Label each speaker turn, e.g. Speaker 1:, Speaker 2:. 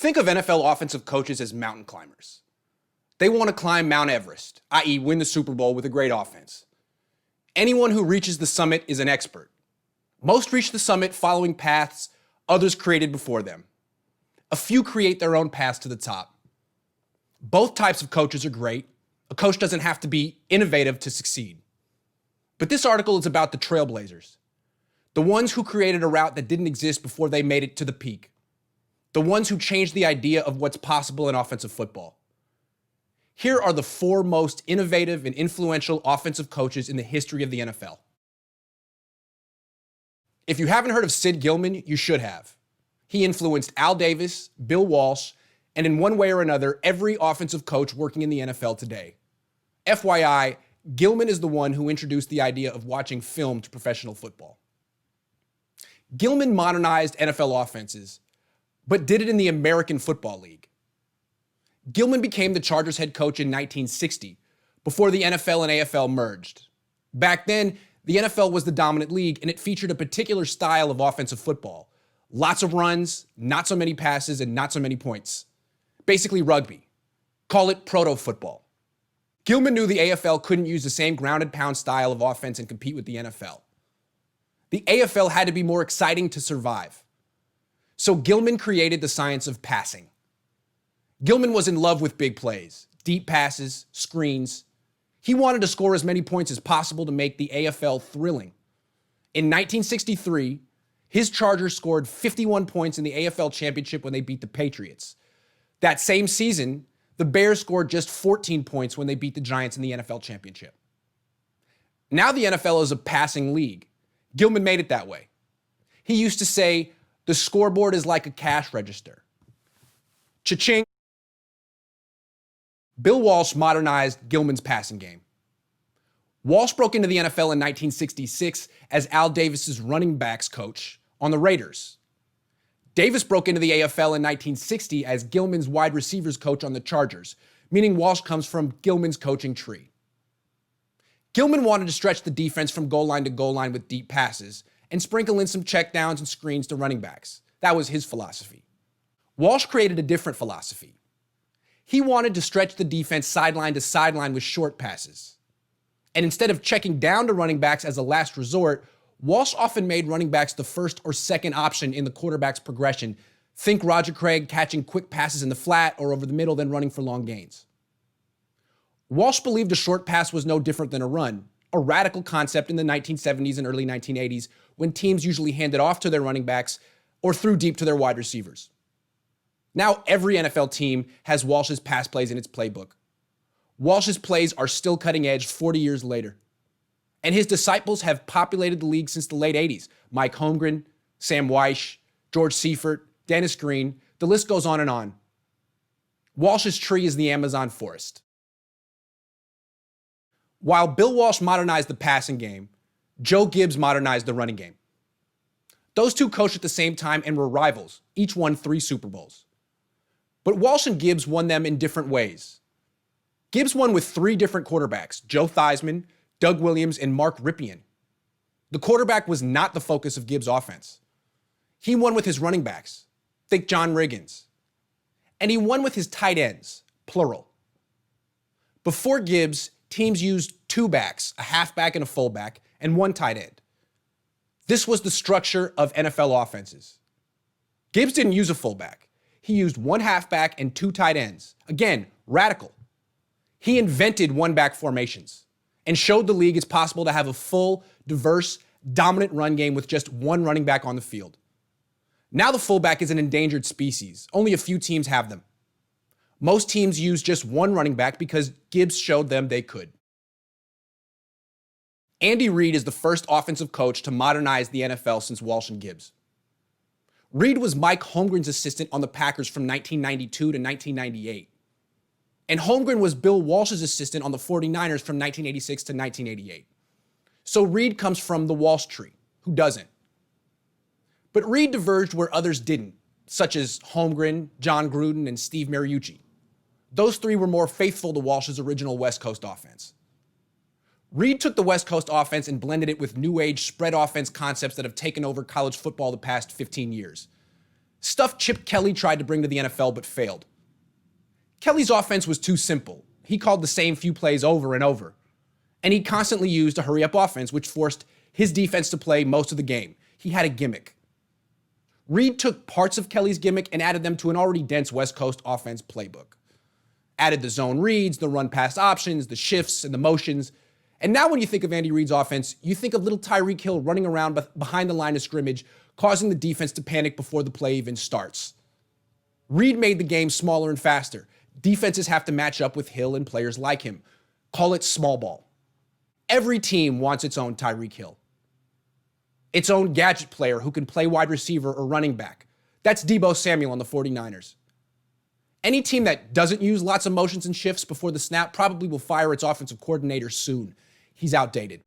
Speaker 1: Think of NFL offensive coaches as mountain climbers. They want to climb Mount Everest, i.e. win the Super Bowl with a great offense. Anyone who reaches the summit is an expert. Most reach the summit following paths others created before them. A few create their own paths to the top. Both types of coaches are great. A coach doesn't have to be innovative to succeed. But this article is about the trailblazers, the ones who created a route that didn't exist before they made it to the peak, the ones who changed the idea of what's possible in offensive football. Here are the 4 most innovative and influential offensive coaches in the history of the NFL. If you haven't heard of Sid Gillman, you should have. He influenced Al Davis, Bill Walsh, and in one way or another, every offensive coach working in the NFL today. FYI, Gillman is the one who introduced the idea of watching film to professional football. Gillman modernized NFL offenses, but did it in the American Football League. Gillman became the Chargers head coach in 1960, before the NFL and AFL merged. Back then, the NFL was the dominant league, and it featured a particular style of offensive football. Lots of runs, not so many passes, and not so many points. Basically rugby. Call it proto-football. Gillman knew the AFL couldn't use the same grounded-pound style of offense and compete with the NFL. The AFL had to be more exciting to survive. So Gillman created the science of passing. Gillman was in love with big plays, deep passes, screens. He wanted to score as many points as possible to make the AFL thrilling. In 1963, his Chargers scored 51 points in the AFL championship when they beat the Patriots. That same season, the Bears scored just 14 points when they beat the Giants in the NFL championship. Now the NFL is a passing league. Gillman made it that way. He used to say, the scoreboard is like a cash register. Cha-ching. Bill Walsh modernized Gillman's passing game. Walsh broke into the NFL in 1966 as Al Davis's running backs coach on the Raiders. Davis broke into the AFL in 1960 as Gillman's wide receivers coach on the Chargers, meaning Walsh comes from Gillman's coaching tree. Gillman wanted to stretch the defense from goal line to goal line with deep passes and sprinkle in some checkdowns and screens to running backs. That was his philosophy. Walsh created a different philosophy. He wanted to stretch the defense sideline to sideline with short passes. And instead of checking down to running backs as a last resort, Walsh often made running backs the first or second option in the quarterback's progression. Think Roger Craig catching quick passes in the flat or over the middle, then running for long gains. Walsh believed a short pass was no different than a run, a radical concept in the 1970s and early 1980s when teams usually handed off to their running backs or threw deep to their wide receivers. Now every NFL team has Walsh's pass plays in its playbook. Walsh's plays are still cutting edge 40 years later. And his disciples have populated the league since the late 80s. Mike Holmgren, Sam Walsh, George Seifert, Dennis Green, the list goes on and on. Walsh's tree is the Amazon forest. While Bill Walsh modernized the passing game, Joe Gibbs modernized the running game. Those two coached at the same time and were rivals. Each won 3 Super Bowls. But Walsh and Gibbs won them in different ways. Gibbs won with 3 different quarterbacks, Joe Theismann, Doug Williams, and Mark Rypien. The quarterback was not the focus of Gibbs' offense. He won with his running backs, think John Riggins. And he won with his tight ends, plural. Before Gibbs, teams used 2 backs, a halfback and a fullback, and 1 tight end. This was the structure of NFL offenses. Gibbs didn't use a fullback. He used 1 halfback and 2 tight ends. Again, radical. He invented 1-back formations and showed the league it's possible to have a full, diverse, dominant run game with just 1 running back on the field. Now the fullback is an endangered species. Only a few teams have them. Most teams use just 1 running back because Gibbs showed them they could. Andy Reid is the first offensive coach to modernize the NFL since Walsh and Gibbs. Reid was Mike Holmgren's assistant on the Packers from 1992 to 1998. And Holmgren was Bill Walsh's assistant on the 49ers from 1986 to 1988. So Reid comes from the Walsh tree. Who doesn't? But Reid diverged where others didn't, such as Holmgren, John Gruden, and Steve Mariucci. Those 3 were more faithful to Walsh's original West Coast offense. Reid took the West Coast offense and blended it with new age spread offense concepts that have taken over college football the past 15 years. Stuff Chip Kelly tried to bring to the NFL but failed. Kelly's offense was too simple. He called the same few plays over and over. And he constantly used a hurry-up offense, which forced his defense to play most of the game. He had a gimmick. Reid took parts of Kelly's gimmick and added them to an already dense West Coast offense playbook. Added the zone reads, the run-pass options, the shifts, and the motions. And now when you think of Andy Reid's offense, you think of little Tyreek Hill running around behind the line of scrimmage, causing the defense to panic before the play even starts. Reid made the game smaller and faster. Defenses have to match up with Hill and players like him. Call it small ball. Every team wants its own Tyreek Hill. Its own gadget player who can play wide receiver or running back. That's Deebo Samuel on the 49ers. Any team that doesn't use lots of motions and shifts before the snap probably will fire its offensive coordinator soon. He's outdated.